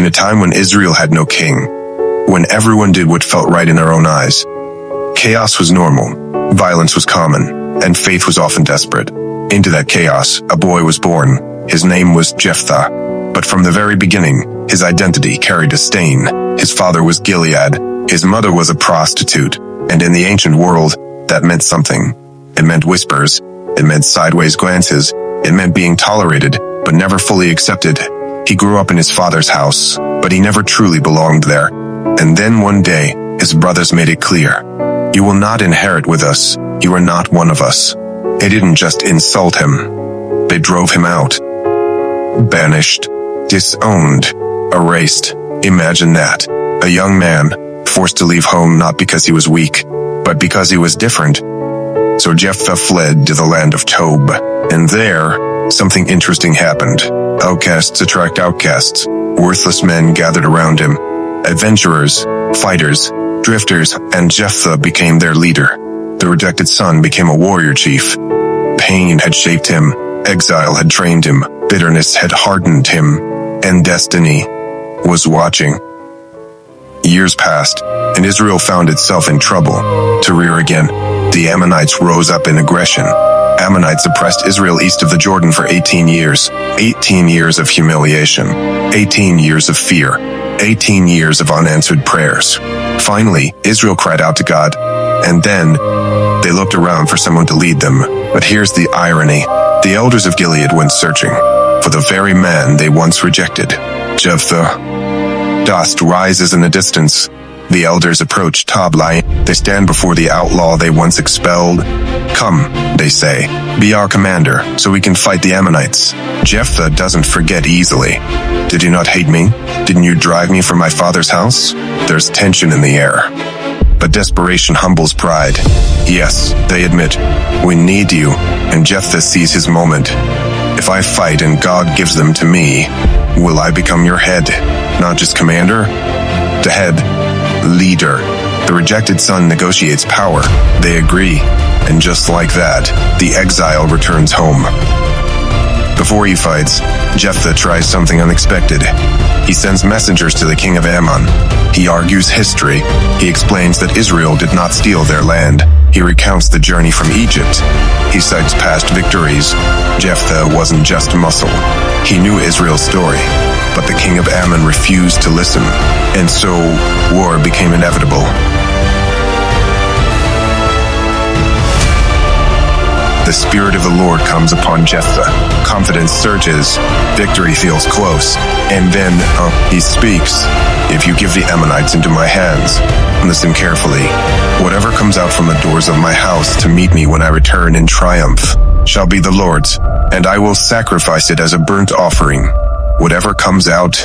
in a time when Israel had no king, when everyone did what felt right in their own eyes. Chaos was normal, violence was common, and faith was often desperate. Into that chaos, a boy was born. His name was Jephthah. But from the very beginning, his identity carried a stain. His father was Gilead, his mother was a prostitute, and in the ancient world, that meant something. It meant whispers, it meant sideways glances, it meant being tolerated, but never fully accepted. He grew up in his father's house, but he never truly belonged there. And then one day, his brothers made it clear. You will not inherit with us. You are not one of us. They didn't just insult him. They drove him out. Banished, disowned, erased. Imagine that. A young man, forced to leave home not because he was weak, but because he was different. So Jephthah fled to the land of Tob, and there, something interesting happened. Outcasts attract outcasts. Worthless men gathered around him. Adventurers, fighters, drifters, and Jephthah became their leader. The rejected son became a warrior chief. Pain had shaped him, exile had trained him, bitterness had hardened him, and destiny was watching. Years passed, and Israel found itself in trouble. To rear again, the Ammonites rose up in aggression. Ammonites oppressed Israel east of the Jordan for 18 years. 18 years of humiliation. 18 years of fear. 18 years of unanswered prayers. Finally, Israel cried out to God, and then they looked around for someone to lead them. But here's the irony. The elders of Gilead went searching for the very man they once rejected. Jephthah. Dust rises in the distance. The elders approach Toblai. They stand before the outlaw they once expelled. Come, they say, be our commander, so we can fight the Ammonites. Jephthah doesn't forget easily. Did you not hate me? Didn't you drive me from my father's house? There's tension in the air. But desperation humbles pride. Yes, they admit, we need you, and Jephthah sees his moment. If I fight and God gives them to me, will I become your head? Not just commander? The head. Leader. The rejected son negotiates power. They agree. And just like that, the exile returns home. Before he fights, Jephthah tries something unexpected. He sends messengers to the king of Ammon. He argues history. He explains that Israel did not steal their land. He recounts the journey from Egypt. He cites past victories. Jephthah wasn't just muscle. He knew Israel's story. But the king of Ammon refused to listen. And so, war became inevitable. The Spirit of the Lord comes upon Jephthah. Confidence surges. Victory feels close. And then, he speaks. If you give the Ammonites into my hands, listen carefully. Whatever comes out from the doors of my house to meet me when I return in triumph shall be the Lord's, and I will sacrifice it as a burnt offering. Whatever comes out.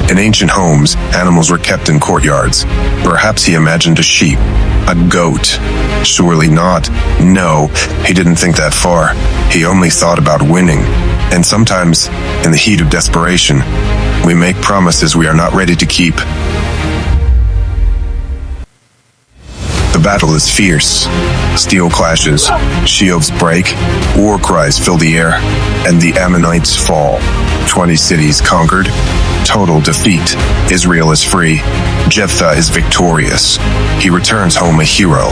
In ancient homes, animals were kept in courtyards. Perhaps he imagined a sheep, a goat. Surely not. No, he didn't think that far. He only thought about winning. And sometimes, in the heat of desperation, we make promises we are not ready to keep. The battle is fierce. Steel clashes, shields break, war cries fill the air, and the Ammonites fall. 20 cities conquered, total defeat. Israel is free. Jephthah is victorious. He returns home a hero.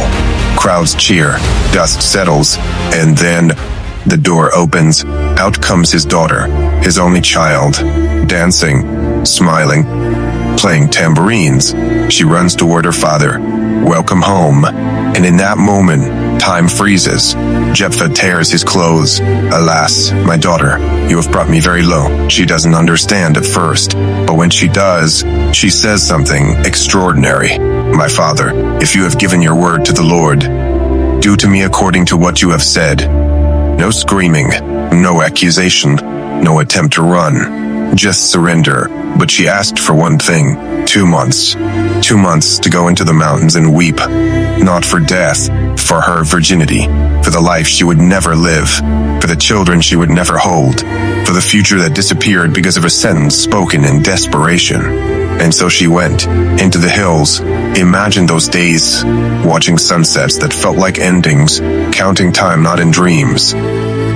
Crowds cheer, dust settles, and then the door opens. Out comes his daughter, his only child, dancing, smiling, playing tambourines. She runs toward her father. Welcome home. And in that moment, time freezes. Jephthah tears his clothes. Alas, my daughter, you have brought me very low. She doesn't understand at first, but when she does, she says something extraordinary. My father, if you have given your word to the Lord, do to me according to what you have said. No screaming, no accusation, no attempt to run. Just surrender. But she asked for one thing, 2 months. 2 months to go into the mountains and weep. Not for death, for her virginity, for the life she would never live, for the children she would never hold, for the future that disappeared because of a sentence spoken in desperation. And so she went into the hills. Imagine those days, watching sunsets that felt like endings, counting time not in dreams,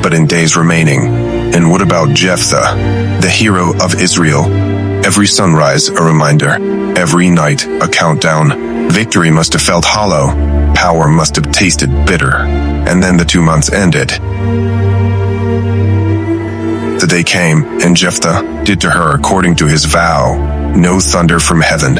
but in days remaining. And what about Jephthah, the hero of Israel? Every sunrise, a reminder. Every night, a countdown. Victory must have felt hollow. Power must have tasted bitter. And then the 2 months ended. The day came, and Jephthah did to her according to his vow. No thunder from heaven.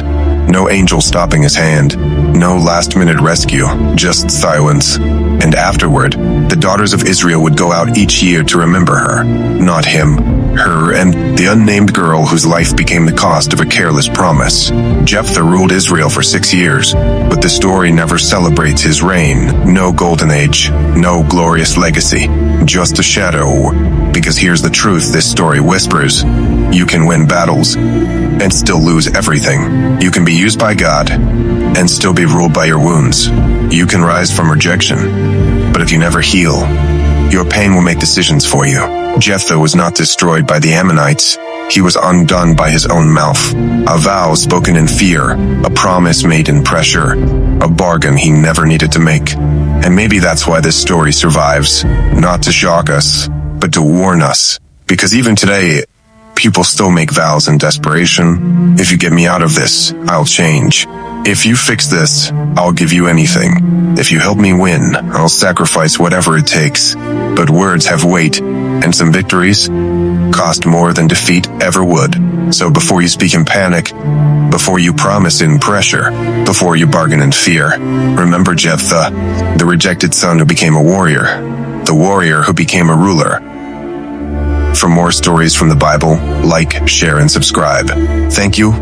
No angel stopping his hand. No last-minute rescue. Just silence. And afterward, the daughters of Israel would go out each year to remember her. Not him, her, and the unnamed girl whose life became the cost of a careless promise. Jephthah ruled Israel for 6 years, but the story never celebrates his reign. No golden age, no glorious legacy, just a shadow. Because here's the truth this story whispers. You can win battles and still lose everything. You can be used by God and still be ruled by your wounds. You can rise from rejection, but if you never heal, your pain will make decisions for you. Jephthah was not destroyed by the Ammonites. He was undone by his own mouth. A vow spoken in fear, a promise made in pressure, a bargain he never needed to make. And maybe that's why this story survives, not to shock us, but to warn us. Because even today, people still make vows in desperation. If you get me out of this, I'll change. If you fix this, I'll give you anything. If you help me win, I'll sacrifice whatever it takes. But words have weight, and some victories cost more than defeat ever would. So before you speak in panic, before you promise in pressure, before you bargain in fear, remember Jephthah, the rejected son who became a warrior, the warrior who became a ruler. For more stories from the Bible, like, share, and subscribe. Thank you.